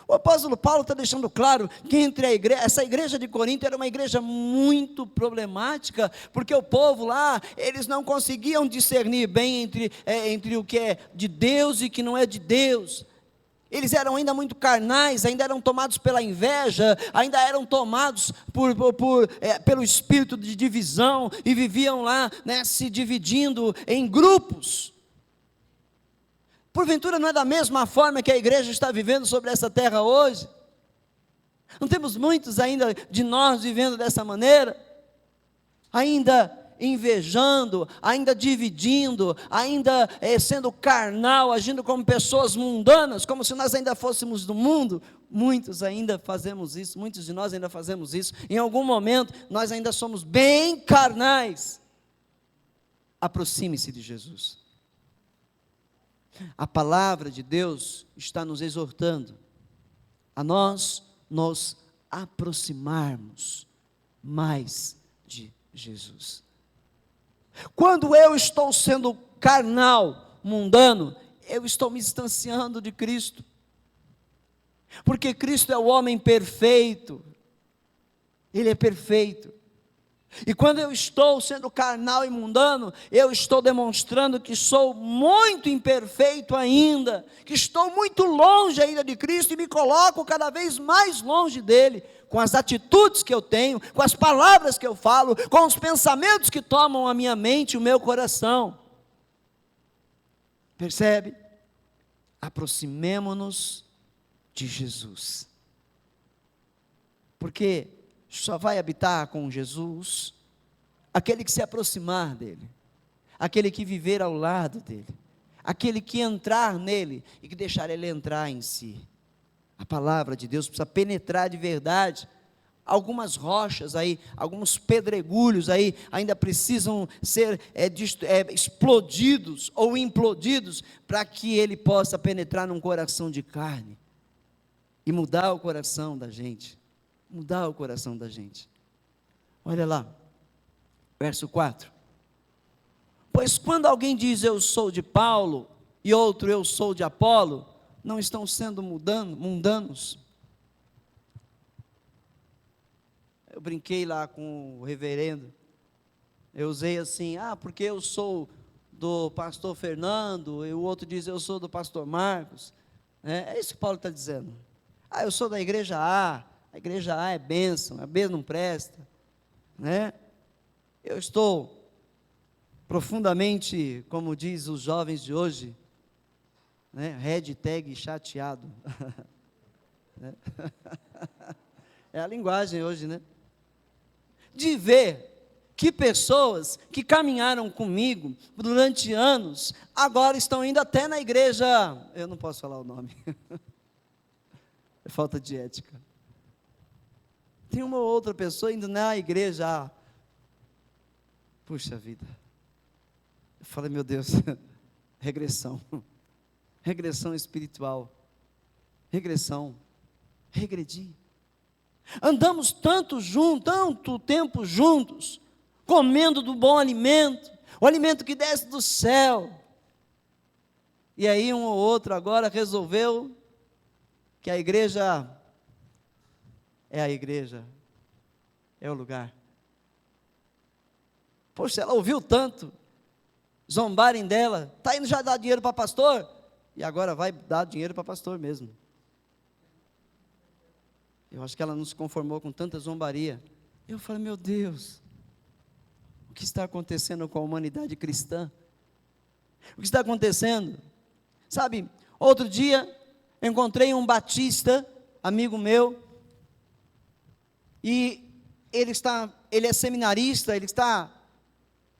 O apóstolo Paulo está deixando claro que essa igreja de Corinto era uma igreja muito problemática, porque o povo lá, eles não conseguiam discernir bem entre o que é de Deus e o que não é de Deus. Eles eram ainda muito carnais, ainda eram tomados pela inveja, ainda eram tomados pelo espírito de divisão, e viviam lá, né, se dividindo em grupos. Porventura não é da mesma forma que a igreja está vivendo sobre essa terra hoje? Não temos muitos ainda de nós vivendo dessa maneira? Ainda invejando, ainda dividindo, ainda sendo carnal, agindo como pessoas mundanas, como se nós ainda fôssemos do mundo. Muitos ainda fazemos isso, muitos de nós ainda fazemos isso. Em algum momento nós ainda somos bem carnais. Aproxime-se de Jesus. A palavra de Deus está nos exortando a nós nos aproximarmos mais de Jesus. Quando eu estou sendo carnal, mundano, eu estou me distanciando de Cristo, porque Cristo é o homem perfeito, Ele é perfeito. E quando eu estou sendo carnal e mundano, eu estou demonstrando que sou muito imperfeito ainda, que estou muito longe ainda de Cristo, e me coloco cada vez mais longe dele, com as atitudes que eu tenho, com as palavras que eu falo, com os pensamentos que tomam a minha mente e o meu coração. Percebe? Aproximemo-nos de Jesus, porque só vai habitar com Jesus aquele que se aproximar dele, aquele que viver ao lado dele, aquele que entrar nele e que deixar ele entrar em si. A palavra de Deus precisa penetrar de verdade. Algumas rochas aí, alguns pedregulhos aí ainda precisam ser explodidos ou implodidos, para que ele possa penetrar num coração de carne e mudar o coração da gente. Mudar o coração da gente. Olha lá, verso 4. Pois quando alguém diz eu sou de Paulo, e outro eu sou de Apolo, não estão sendo mundanos? Eu brinquei lá com o reverendo, eu usei assim, porque eu sou do pastor Fernando, e o outro diz eu sou do pastor Marcos, é isso que Paulo está dizendo. Eu sou da igreja A igreja A é bênção, a B não presta, né? Eu estou profundamente, como diz os jovens de hoje, né? Hashtag chateado, é a linguagem hoje, né? De ver que pessoas que caminharam comigo durante anos, agora estão indo até na igreja, eu não posso falar o nome, é falta de ética. Tem uma ou outra pessoa indo na igreja, puxa vida, eu falei, meu Deus, regressão espiritual, regredi. Andamos tanto tempo juntos, comendo do bom alimento, o alimento que desce do céu, e aí um ou outro agora resolveu que a igreja é o lugar. Poxa, ela ouviu tanto zombarem dela, está indo já dar dinheiro para pastor, e agora vai dar dinheiro para pastor mesmo. Eu acho que ela não se conformou com tanta zombaria. Eu falei, meu Deus, o que está acontecendo com a humanidade cristã? O que está acontecendo? Sabe, outro dia, encontrei um batista, amigo meu, e ele é seminarista, ele está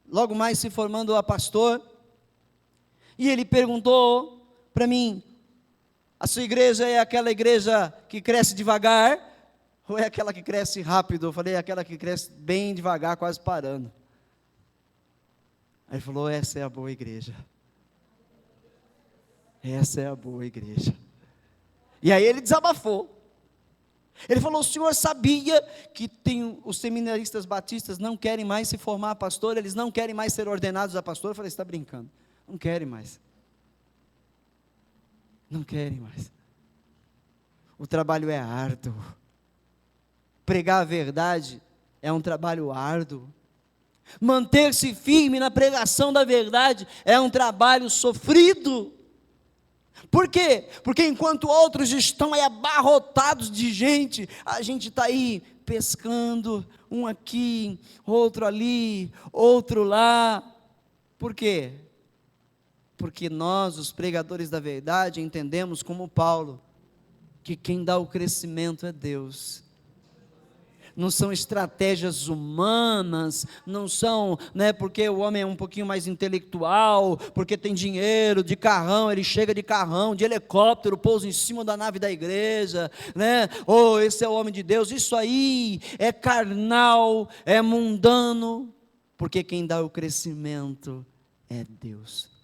logo mais se formando a pastor, e ele perguntou para mim, a sua igreja é aquela igreja que cresce devagar, ou é aquela que cresce rápido? Eu falei, é aquela que cresce bem devagar, quase parando. Aí ele falou, essa é a boa igreja. Essa é a boa igreja. E aí ele desabafou. Ele falou, o senhor sabia que os seminaristas batistas não querem mais se formar a pastor, eles não querem mais ser ordenados a pastor? Eu falei, você está brincando, não querem mais. Não querem mais. o trabalho é árduo. Pregar a verdade é um trabalho árduo. Manter-se firme na pregação da verdade é um trabalho sofrido. Por quê? Porque enquanto outros estão aí abarrotados de gente, a gente está aí pescando, um aqui, outro ali, outro lá. Por quê? Porque nós, os pregadores da verdade, entendemos como Paulo, que quem dá o crescimento é Deus. Não são estratégias humanas, não são, porque o homem é um pouquinho mais intelectual, porque tem dinheiro, de carrão, ele chega de carrão, de helicóptero, pousa em cima da nave da igreja, esse é o homem de Deus. Isso aí é carnal, é mundano, porque quem dá o crescimento é Deus.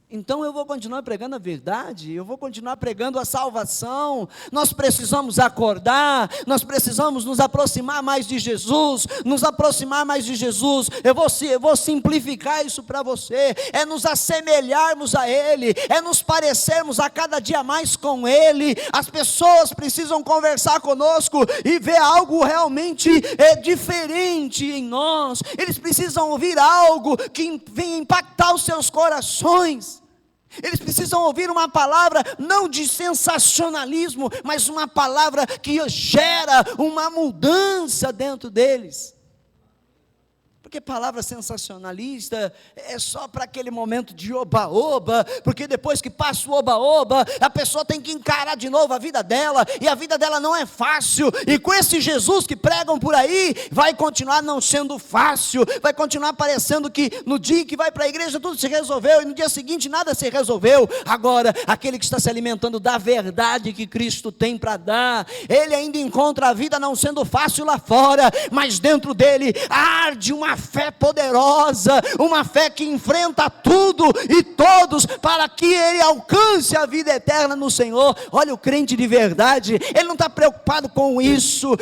Então eu vou continuar pregando a verdade, eu vou continuar pregando a salvação. Nós precisamos acordar, nós precisamos nos aproximar mais de Jesus, nos aproximar mais de Jesus. Eu vou simplificar isso para você, é nos assemelharmos a Ele, é nos parecermos a cada dia mais com Ele. As pessoas precisam conversar conosco e ver algo realmente diferente em nós. Eles precisam ouvir algo que venha impactar os seus corações. Eles precisam ouvir uma palavra não de sensacionalismo, mas uma palavra que gera uma mudança dentro deles. Porque palavra sensacionalista é só para aquele momento de oba-oba, porque depois que passa o oba-oba, a pessoa tem que encarar de novo a vida dela, e a vida dela não é fácil, e com esse Jesus que pregam por aí, vai continuar não sendo fácil, vai continuar parecendo que no dia que vai para a igreja tudo se resolveu, e no dia seguinte nada se resolveu. Agora, aquele que está se alimentando da verdade que Cristo tem para dar, ele ainda encontra a vida não sendo fácil lá fora, mas dentro dele arde uma fé poderosa, uma fé que enfrenta tudo e todos, para que ele alcance a vida eterna no Senhor. Olha, o crente de verdade, ele não está preocupado com isso,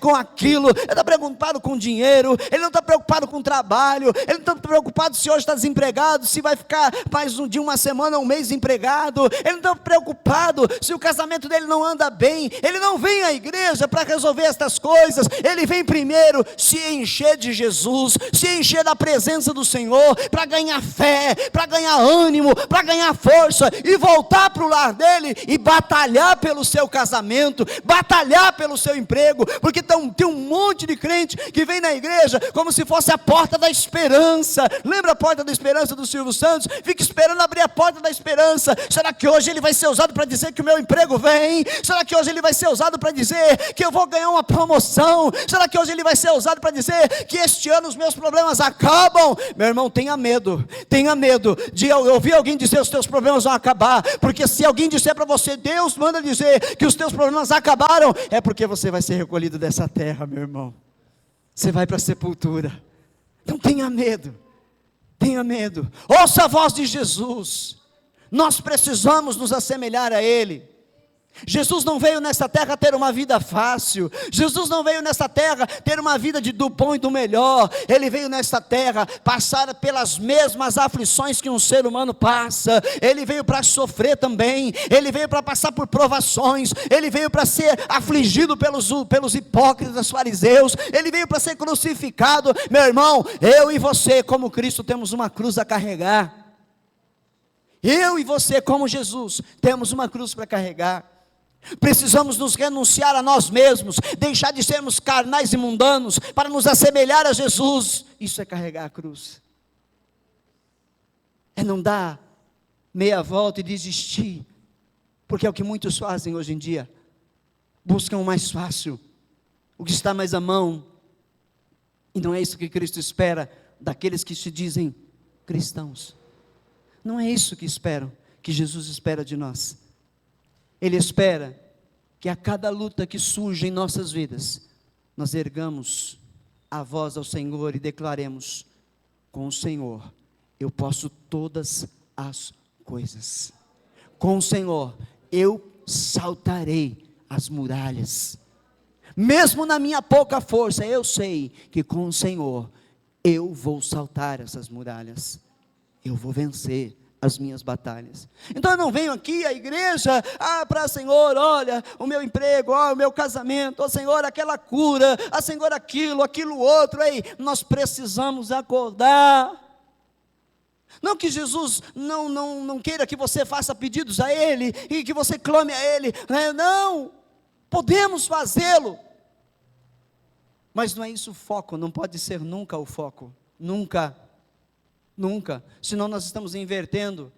com aquilo, ele está preocupado com dinheiro, ele não está preocupado com trabalho, ele não está preocupado se hoje está desempregado, se vai ficar mais de uma semana ou um mês desempregado, ele não está preocupado se o casamento dele não anda bem. Ele não vem à igreja para resolver estas coisas, ele vem primeiro se encher de Jesus, se encher da presença do Senhor, para ganhar fé, para ganhar ânimo, para ganhar força, e voltar para o lar dele, e batalhar pelo seu casamento, batalhar pelo seu emprego, porque tem um monte de crente que vem na igreja, como se fosse a porta da esperança. Lembra a porta da esperança do Silvio Santos? Fica esperando abrir a porta da esperança. Será que hoje ele vai ser usado para dizer que o meu emprego vem? Será que hoje ele vai ser usado para dizer que eu vou ganhar uma promoção? Será que hoje ele vai ser usado para dizer que este ano os meus problemas acabam? Meu irmão, tenha medo de ouvir alguém dizer os teus problemas vão acabar, porque se alguém disser para você, Deus manda dizer que os teus problemas acabaram, é porque você vai ser recolhido dessa terra, meu irmão, você vai para a sepultura. Então tenha medo, ouça a voz de Jesus. Nós precisamos nos assemelhar a Ele. Jesus não veio nessa terra ter uma vida fácil, Jesus não veio nessa terra ter uma vida do bom e do melhor. Ele veio nessa terra passar pelas mesmas aflições que um ser humano passa. Ele veio para sofrer também, ele veio para passar por provações, ele veio para ser afligido pelos hipócritas fariseus, ele veio para ser crucificado. Meu irmão, eu e você como Cristo temos uma cruz a carregar. Eu e você como Jesus temos uma cruz para carregar. Precisamos nos renunciar a nós mesmos, deixar de sermos carnais e mundanos, para nos assemelhar a Jesus. Isso é carregar a cruz, é não dar meia volta e desistir, porque é o que muitos fazem hoje em dia, buscam o mais fácil, o que está mais à mão, e não é isso que Cristo espera daqueles que se dizem cristãos. Não é isso que Jesus espera de nós. Ele espera que a cada luta que surge em nossas vidas, nós ergamos a voz ao Senhor e declaremos: com o Senhor eu posso todas as coisas, com o Senhor eu saltarei as muralhas, mesmo na minha pouca força, eu sei que com o Senhor eu vou saltar essas muralhas, eu vou vencer as minhas batalhas. Então eu não venho aqui à igreja, para Senhor, olha, o meu emprego, o meu casamento, Senhor, aquela cura, Senhor, aquilo outro. Ei, nós precisamos acordar. Não que Jesus não queira que você faça pedidos a Ele, e que você clame a Ele, não, podemos fazê-lo, mas não é isso o foco, não pode ser nunca o foco, nunca, senão nós estamos invertendo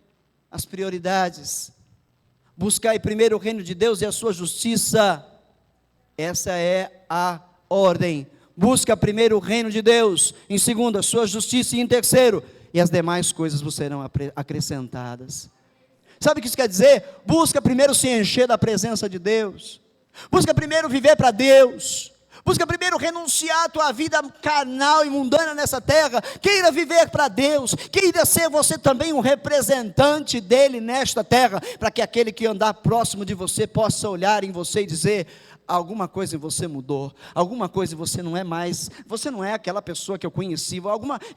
as prioridades. Buscai primeiro o reino de Deus e a sua justiça, essa é a ordem. Busca primeiro o reino de Deus, em segundo a sua justiça, e em terceiro, e as demais coisas vos serão acrescentadas. Sabe o que isso quer dizer? Busca primeiro se encher da presença de Deus, busca primeiro viver para Deus, busca primeiro renunciar à tua vida carnal e mundana nessa terra, queira viver para Deus, queira ser você também um representante dEle nesta terra, para que aquele que andar próximo de você possa olhar em você e dizer: alguma coisa em você mudou, alguma coisa em você não é mais, você não é aquela pessoa que eu conheci,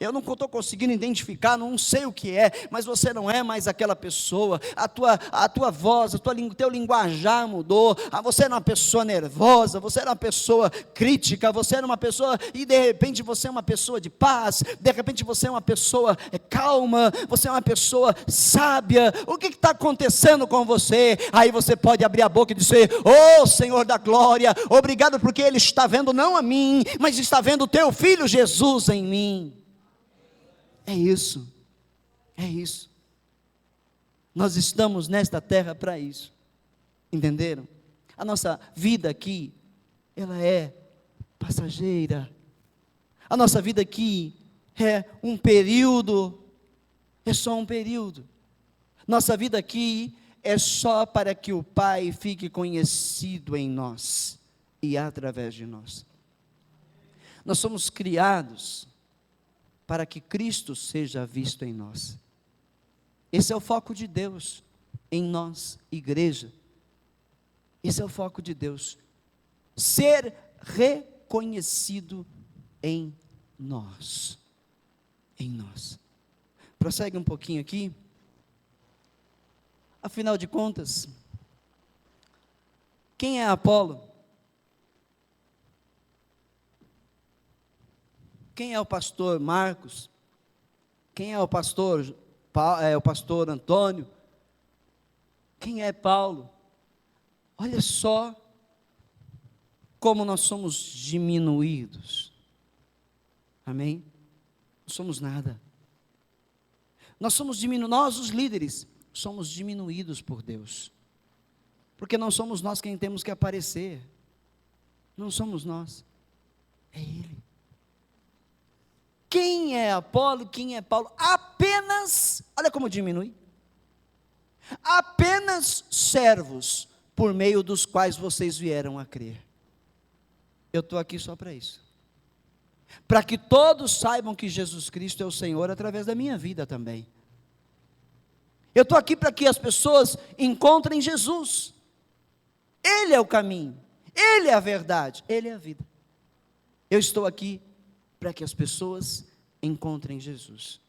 eu não estou conseguindo identificar, não sei o que é, mas você não é mais aquela pessoa, a tua voz, teu linguajar mudou, você era uma pessoa nervosa, você era uma pessoa crítica, você era uma pessoa, e de repente você é uma pessoa de paz, de repente você é uma pessoa calma, você é uma pessoa sábia. O que está acontecendo com você? Aí você pode abrir a boca e dizer: oh Senhor da glória, obrigado, porque Ele está vendo não a mim, mas está vendo o teu Filho Jesus em mim. É isso, nós estamos nesta terra para isso, entenderam? A nossa vida aqui, ela é passageira, a nossa vida aqui é um período, é só um período, nossa vida aqui é só para que o Pai fique conhecido em nós e através de nós. Nós somos criados para que Cristo seja visto em nós. Esse é o foco de Deus em nós, igreja. Esse é o foco de Deus. Ser reconhecido em nós. Em nós. Prossegue um pouquinho aqui. Afinal de contas, quem é Apolo? Quem é o pastor Marcos? Quem é o pastor Antônio? Quem é Paulo? Olha só como nós somos diminuídos. Amém? Não somos nada. Nós os líderes, somos diminuídos por Deus, porque não somos nós quem temos que aparecer, não somos nós, é Ele. Quem é Apolo, quem é Paulo? Apenas, olha como diminui, apenas servos, por meio dos quais vocês vieram a crer. Eu estou aqui só para isso, para que todos saibam que Jesus Cristo é o Senhor, através da minha vida também. Eu estou aqui para que as pessoas encontrem Jesus. Ele é o caminho, Ele é a verdade, Ele é a vida. Eu estou aqui para que as pessoas encontrem Jesus.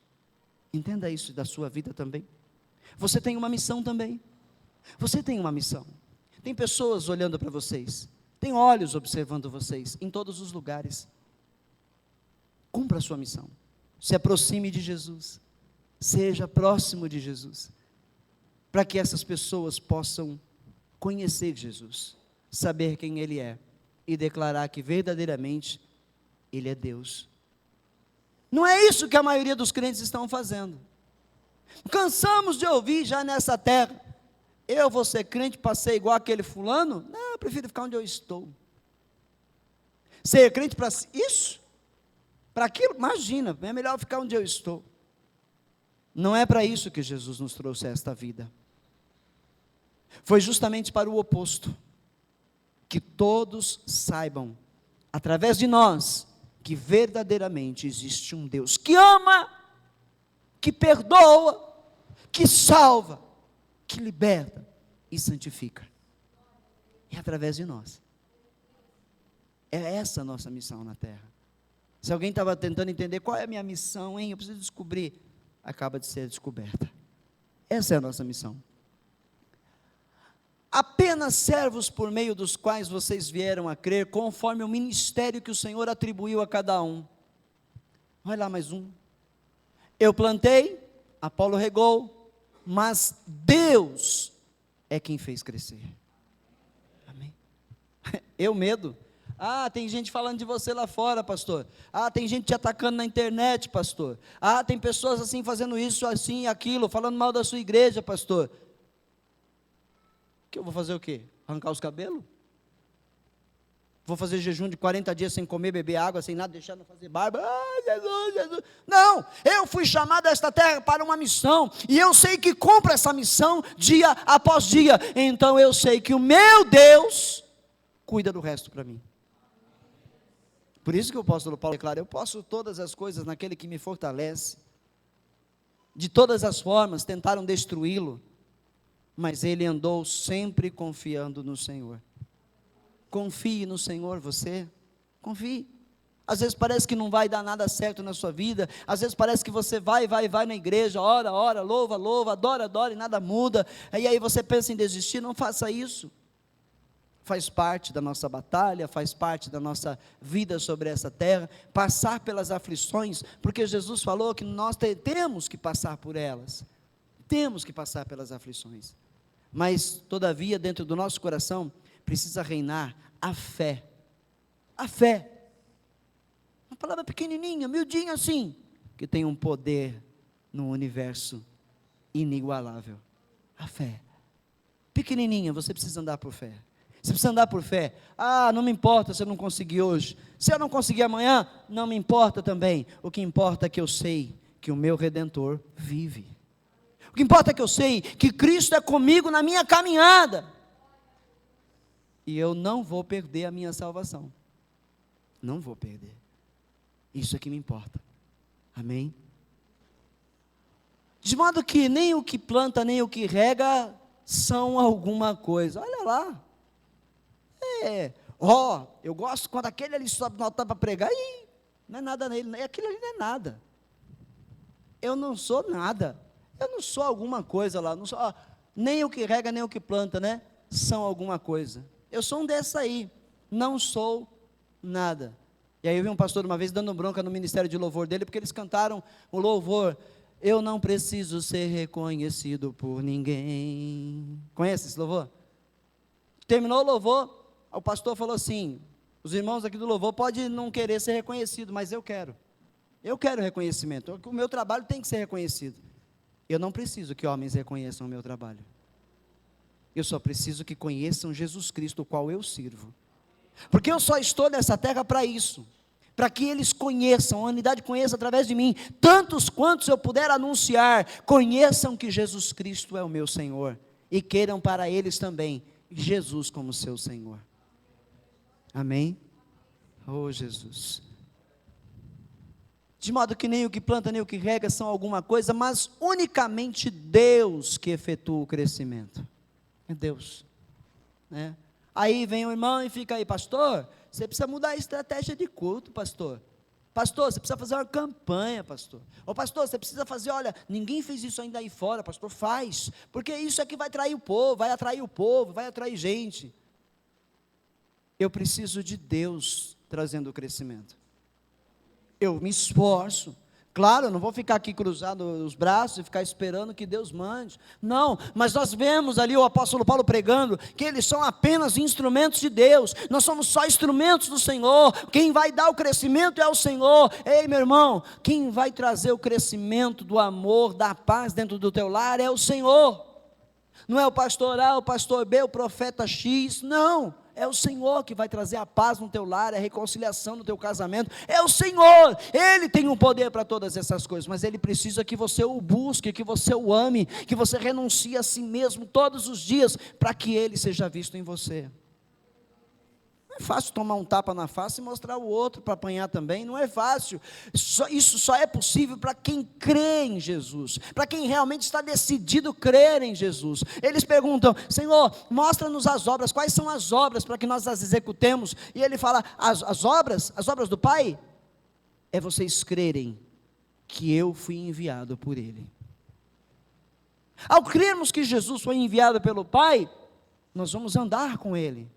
Entenda isso da sua vida também. Você tem uma missão também. Você tem uma missão. Tem pessoas olhando para vocês, tem olhos observando vocês em todos os lugares. Cumpra a sua missão. Se aproxime de Jesus. Seja próximo de Jesus, para que essas pessoas possam conhecer Jesus, saber quem Ele é e declarar que verdadeiramente Ele é Deus. Não é isso que a maioria dos crentes estão fazendo. Cansamos de ouvir já nessa terra: eu vou ser crente para ser igual aquele fulano? Não, eu prefiro ficar onde eu estou. Ser crente para isso? Para aquilo? Imagina, é melhor ficar onde eu estou. Não é para isso que Jesus nos trouxe a esta vida. Foi justamente para o oposto. Que todos saibam, através de nós, que verdadeiramente existe um Deus que ama, que perdoa, que salva, que liberta e santifica. É através de nós. É essa a nossa missão na terra. Se alguém estava tentando entender qual é a minha missão, eu preciso descobrir, acaba de ser descoberta. Essa é a nossa missão. Apenas servos por meio dos quais vocês vieram a crer, conforme o ministério que o Senhor atribuiu a cada um. Vai lá mais um. Eu plantei, Apolo regou, mas Deus é quem fez crescer. Amém? Eu medo. Tem gente falando de você lá fora, pastor. Tem gente te atacando na internet, pastor. Tem pessoas assim fazendo isso, assim, aquilo, falando mal da sua igreja, pastor. Que eu vou fazer o quê? Arrancar os cabelos? Vou fazer jejum de 40 dias sem comer, beber água, sem nada, deixar não fazer barba. Jesus, Jesus. Não, eu fui chamado a esta terra para uma missão, e eu sei que cumpro essa missão dia após dia. Então eu sei que o meu Deus cuida do resto para mim. Por isso que o apóstolo Paulo declara: eu posso todas as coisas naquele que me fortalece. De todas as formas tentaram destruí-lo, mas ele andou sempre confiando no Senhor. Confie no Senhor, você, confie. Às vezes parece que não vai dar nada certo na sua vida, às vezes parece que você vai na igreja, ora, louva, adora e nada muda, e aí você pensa em desistir. Não faça isso. Faz parte da nossa batalha, faz parte da nossa vida sobre essa terra, passar pelas aflições, porque Jesus falou que nós temos que passar por elas, temos que passar pelas aflições, mas todavia dentro do nosso coração precisa reinar a fé, uma palavra pequenininha, miudinha assim, que tem um poder no universo inigualável. A fé, pequenininha, você precisa andar por fé. Você precisa andar por fé. Não me importa se eu não conseguir hoje, se eu não conseguir amanhã, não me importa também. O que importa é que eu sei que o meu Redentor vive. O que importa é que eu sei que Cristo é comigo na minha caminhada, e eu não vou perder a minha salvação. Não vou perder. Isso é que me importa. Amém? De modo que nem o que planta, nem o que rega são alguma coisa. Olha lá. Eu gosto quando aquele ali sobe no altar para pregar, e não é nada nele, aquilo ali não é nada. Eu não sou nada. Eu não sou alguma coisa lá. Não sou, nem o que rega, nem o que planta, né? São alguma coisa. Eu sou um dessa aí. Não sou nada. E aí eu vi um pastor uma vez dando bronca no ministério de louvor dele, porque eles cantaram o louvor: eu não preciso ser reconhecido por ninguém. Conhece esse louvor? Terminou o louvor, o pastor falou assim: os irmãos aqui do louvor podem não querer ser reconhecido, mas eu quero reconhecimento. O meu trabalho tem que ser reconhecido. Eu não preciso que homens reconheçam o meu trabalho. Eu só preciso que conheçam Jesus Cristo, o qual eu sirvo. Porque eu só estou nessa terra para isso, para que eles conheçam, a humanidade conheça através de mim, tantos quantos eu puder anunciar, conheçam que Jesus Cristo é o meu Senhor, e queiram para eles também Jesus como seu Senhor. Amém? Oh Jesus. De modo que nem o que planta, nem o que rega são alguma coisa, mas unicamente Deus que efetua o crescimento. É Deus, né? Aí vem o irmão e fica aí: pastor, você precisa mudar a estratégia de culto, pastor, você precisa fazer uma campanha, pastor, ou pastor, você precisa fazer, olha, ninguém fez isso ainda aí fora, pastor, faz, porque isso é que vai atrair o povo, vai atrair gente. Eu preciso de Deus trazendo o crescimento. Eu me esforço. Claro, eu não vou ficar aqui cruzado os braços e ficar esperando que Deus mande. Não, mas nós vemos ali o apóstolo Paulo pregando que eles são apenas instrumentos de Deus. Nós somos só instrumentos do Senhor. Quem vai dar o crescimento é o Senhor. Ei, meu irmão, quem vai trazer o crescimento do amor, da paz dentro do teu lar é o Senhor. Não é o pastor A, o pastor B, o profeta X, não. É o Senhor que vai trazer a paz no teu lar, a reconciliação no teu casamento. É o Senhor, Ele tem um poder para todas essas coisas, mas Ele precisa que você o busque, que você o ame, que você renuncie a si mesmo todos os dias, para que Ele seja visto em você. Não é fácil tomar um tapa na face e mostrar o outro para apanhar também, não é fácil. Isso só é possível para quem crê em Jesus, para quem realmente está decidido a crer em Jesus. Eles perguntam: Senhor, mostra-nos as obras, quais são as obras para que nós as executemos? E Ele fala: as obras do Pai, é vocês crerem que eu fui enviado por Ele. Ao crermos que Jesus foi enviado pelo Pai, nós vamos andar com Ele,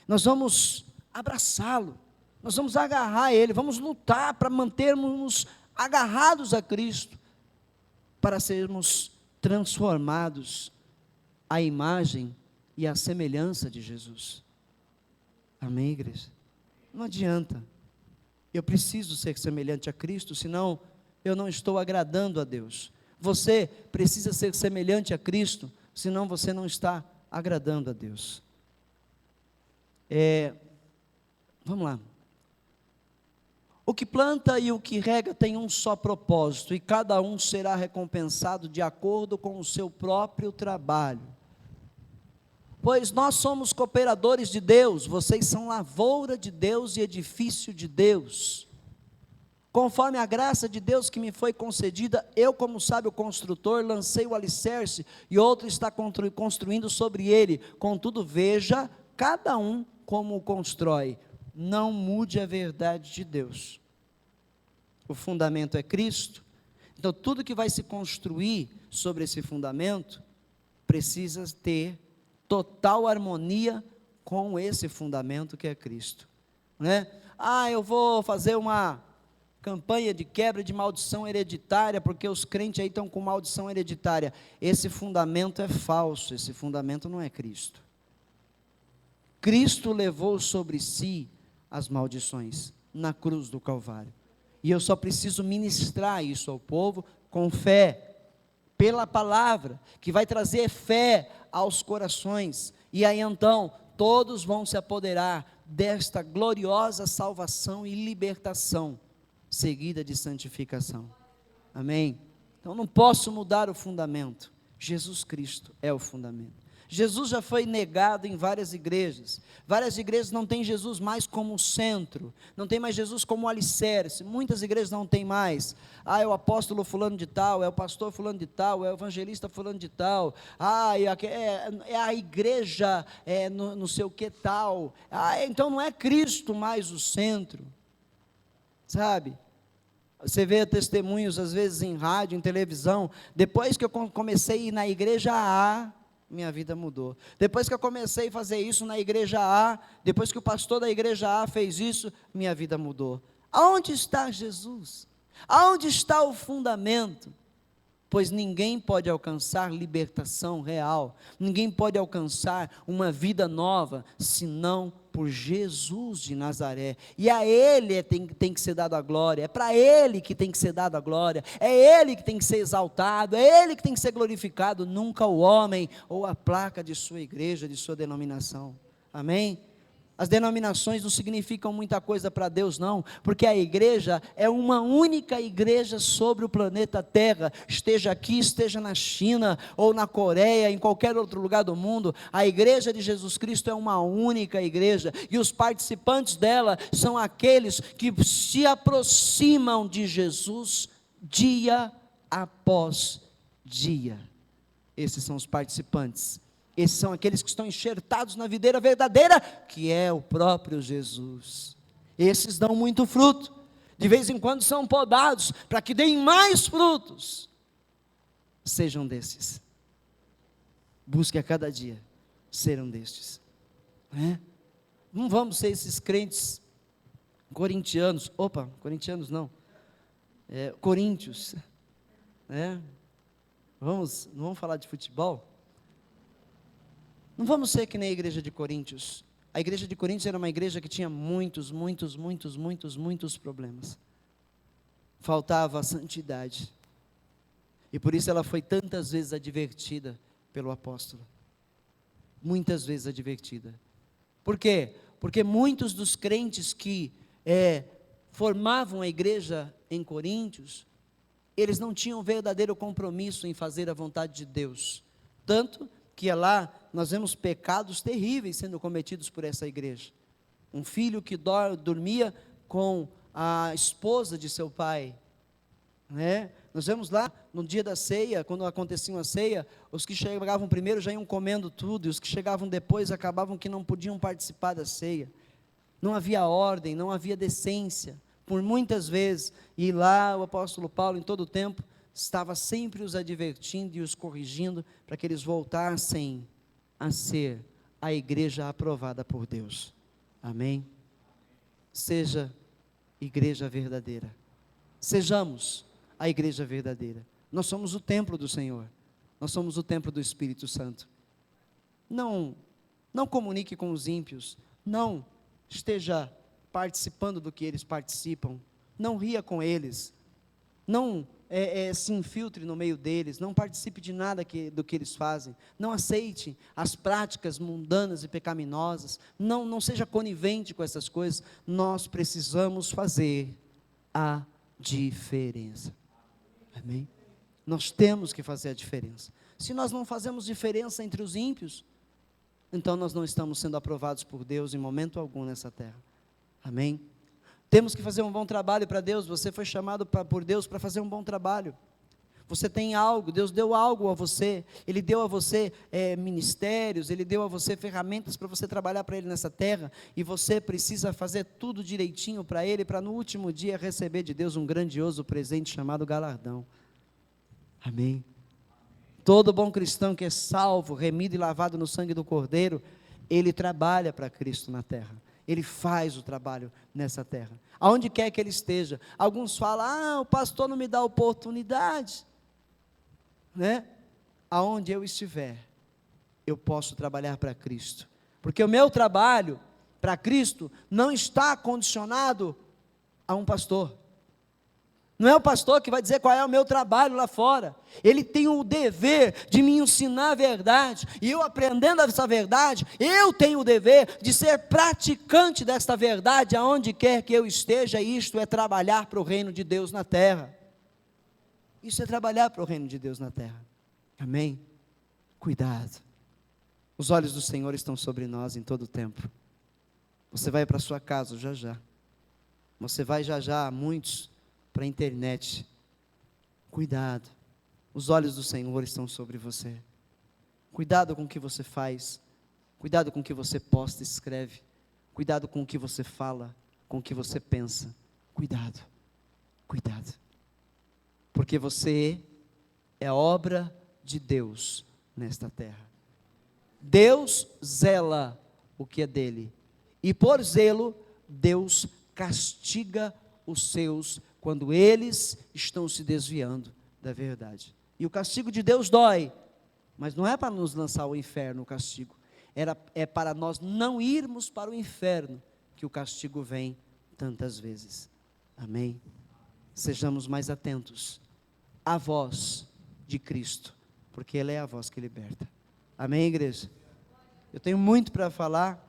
nós vamos abraçá-lo, nós vamos agarrar Ele, vamos lutar para mantermos agarrados a Cristo, para sermos transformados à imagem e à semelhança de Jesus. Amém, igreja? Não adianta, eu preciso ser semelhante a Cristo, senão eu não estou agradando a Deus. Você precisa ser semelhante a Cristo, senão você não está agradando a Deus. Vamos lá. O que planta e o que rega tem um só propósito, e cada um será recompensado de acordo com o seu próprio trabalho. Pois nós somos cooperadores de Deus, vocês são lavoura de Deus e edifício de Deus. Conforme a graça de Deus que me foi concedida, eu, como sábio construtor, lancei o alicerce, e outro está construindo sobre ele. Contudo, veja, cada um como o constrói. Não mude a verdade de Deus. O fundamento é Cristo. Então, tudo que vai se construir sobre esse fundamento, precisa ter total harmonia com esse fundamento que é Cristo, né? Eu vou fazer uma campanha de quebra de maldição hereditária, porque os crentes aí estão com maldição hereditária. Esse fundamento é falso, esse fundamento não é Cristo. Cristo levou sobre si as maldições na cruz do Calvário, e eu só preciso ministrar isso ao povo com fé, pela palavra, que vai trazer fé aos corações, e aí então, todos vão se apoderar desta gloriosa salvação e libertação, seguida de santificação. Amém? Então não posso mudar o fundamento, Jesus Cristo é o fundamento. Jesus já foi negado em várias igrejas não têm Jesus mais como centro, não tem mais Jesus como alicerce, muitas igrejas não tem mais. É o apóstolo fulano de tal, é o pastor fulano de tal, é o evangelista fulano de tal, é a igreja, não sei o que tal, então não é Cristo mais o centro, sabe? Você vê testemunhos às vezes em rádio, em televisão, depois que eu comecei a ir na igreja A, minha vida mudou. Depois que eu comecei a fazer isso na igreja A, depois que o pastor da igreja A fez isso, minha vida mudou. Aonde está Jesus? Aonde está o fundamento? Pois ninguém pode alcançar libertação real, ninguém pode alcançar uma vida nova, senão por Jesus de Nazaré, e a Ele tem que ser dada a glória, é para Ele que tem que ser dada a glória, é Ele que tem que ser exaltado, é Ele que tem que ser glorificado, nunca o homem, ou a placa de sua igreja, de sua denominação. Amém? As denominações não significam muita coisa para Deus não, porque a igreja é uma única igreja sobre o planeta Terra, esteja aqui, esteja na China, ou na Coreia, em qualquer outro lugar do mundo, a igreja de Jesus Cristo é uma única igreja, e os participantes dela são aqueles que se aproximam de Jesus, dia após dia. Esses são os participantes. Esses são aqueles que estão enxertados na videira verdadeira, que é o próprio Jesus. Esses dão muito fruto, de vez em quando são podados, para que deem mais frutos. Sejam desses. Busque a cada dia ser um destes. Não vamos ser esses crentes corintianos, coríntios. Não vamos falar de futebol? Não vamos ser que nem a igreja de Coríntios. A igreja de Coríntios era uma igreja que tinha muitos problemas. Faltava a santidade. E por isso ela foi tantas vezes advertida pelo apóstolo. Muitas vezes advertida. Por quê? Porque muitos dos crentes que formavam a igreja em Coríntios, eles não tinham verdadeiro compromisso em fazer a vontade de Deus. Tanto que lá nós vemos pecados terríveis sendo cometidos por essa igreja. Um filho que dormia com a esposa de seu pai, Nós vemos lá no dia da ceia, quando acontecia uma ceia, os que chegavam primeiro já iam comendo tudo, e os que chegavam depois acabavam que não podiam participar da ceia. Não havia ordem, não havia decência, por muitas vezes, e lá o apóstolo Paulo em todo o tempo estava sempre os advertindo e os corrigindo para que eles voltassem a ser a igreja aprovada por Deus. Amém? Seja igreja verdadeira. Sejamos a igreja verdadeira. Nós somos o templo do Senhor. Nós somos o templo do Espírito Santo. Não comunique com os ímpios. Não esteja participando do que eles participam. Não ria com eles. Não se infiltre no meio deles. Não participe de nada do que eles fazem. Não aceite as práticas mundanas e pecaminosas. Não seja conivente com essas coisas. Nós precisamos fazer a diferença. Amém? Nós temos que fazer a diferença. Se nós não fazemos diferença entre os ímpios, então nós não estamos sendo aprovados por Deus em momento algum nessa terra. Amém? Temos que fazer um bom trabalho para Deus. Você foi chamado por Deus para fazer um bom trabalho. Você tem algo, Deus deu algo a você. Ele deu a você ministérios, Ele deu a você ferramentas para você trabalhar para Ele nessa terra. E você precisa fazer tudo direitinho para Ele, para no último dia receber de Deus um grandioso presente chamado galardão. Amém? Todo bom cristão que é salvo, remido e lavado no sangue do Cordeiro, ele trabalha para Cristo na terra. Ele faz o trabalho nessa terra. Aonde quer que ele esteja. Alguns falam, o pastor não me dá oportunidade. Né? Aonde eu estiver, eu posso trabalhar para Cristo. Porque o meu trabalho para Cristo não está condicionado a um pastor. Não é o pastor que vai dizer qual é o meu trabalho lá fora. Ele tem o dever de me ensinar a verdade. E eu aprendendo essa verdade, eu tenho o dever de ser praticante desta verdade aonde quer que eu esteja. Isto é trabalhar para o reino de Deus na terra. Isso é trabalhar para o reino de Deus na terra. Amém? Cuidado. Os olhos do Senhor estão sobre nós em todo o tempo. Você vai para a sua casa já já. Você vai já já, muitos, para a internet. Cuidado. Os olhos do Senhor estão sobre você. Cuidado com o que você faz. Cuidado com o que você posta e escreve. Cuidado com o que você fala, com o que você pensa. Cuidado. Cuidado. Porque você é obra de Deus nesta terra. Deus zela o que é dele. E por zelo, Deus castiga os seus quando eles estão se desviando da verdade. E o castigo de Deus dói, mas não é para nos lançar ao inferno o castigo, é para nós não irmos para o inferno que o castigo vem tantas vezes. Amém? Sejamos mais atentos à voz de Cristo, porque Ele é a voz que liberta. Amém, igreja? Eu tenho muito para falar,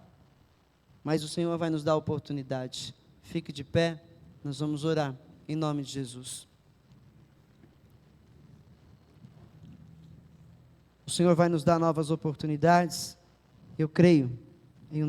mas o Senhor vai nos dar a oportunidade. Fique de pé, nós vamos orar. Em nome de Jesus. O Senhor vai nos dar novas oportunidades. Eu creio em